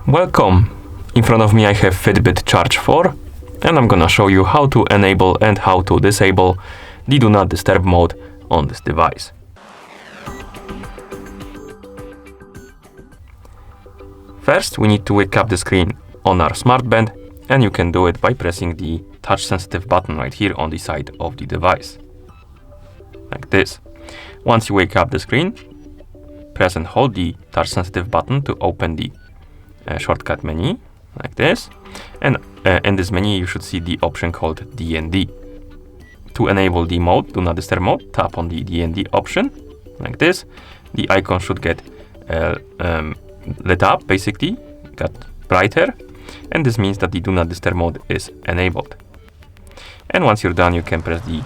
Welcome! In front of me I have FITBIT Charge 4 and I'm gonna show you how to enable and how to disable the Do Not Disturb mode on this device. First, we need to wake up the screen on our smartband, and you can do it by pressing the touch sensitive button right here on the side of the device. Like this. Once you wake up the screen, press and hold the touch sensitive button to open the shortcut menu, like this. And in this menu you should see the option called DND. To enable the mode, Do Not Disturb mode, tap on the DND option, like this. The icon should get lit up, basically, got brighter, and this means that the Do Not Disturb mode is enabled. And once you're done, you can press the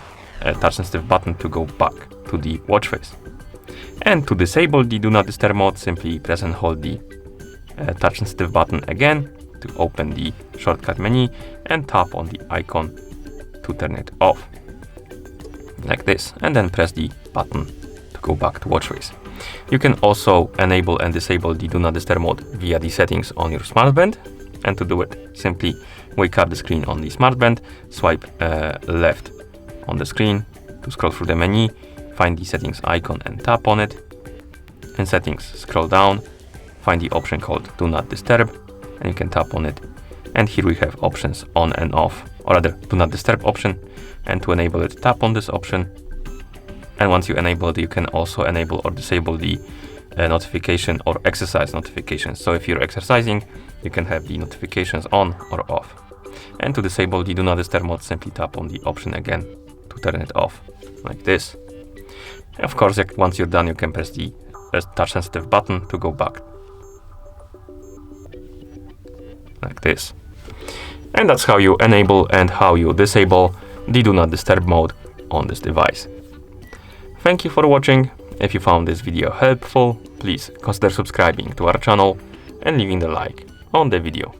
touch sensitive button to go back to the watch face. And to disable the Do Not Disturb mode, simply press and hold the touch sensitive button again to open the shortcut menu and tap on the icon to turn it off, like this, and then press the button to go back to watch face. You can also enable and disable the Do Not Disturb mode via the settings on your smartband, and to do it, simply wake up the screen on the smartband, swipe left on the screen to scroll through the menu, find the settings icon and tap on it. In settings, scroll down, find the option called Do Not Disturb, and you can tap on it. And here we have options on and off, or rather Do Not Disturb option, and to enable it, tap on this option. And once you enable it, you can also enable or disable the notification or exercise notifications. So if you're exercising, you can have the notifications on or off. And to disable the Do Not Disturb mode, simply tap on the option again to turn it off, like this. Of course, once you're done, you can press the touch sensitive button to go back, like this. And that's how you enable and how you disable the Do Not Disturb mode on this device. Thank you for watching. If you found this video helpful, please consider subscribing to our channel and leaving a like on the video.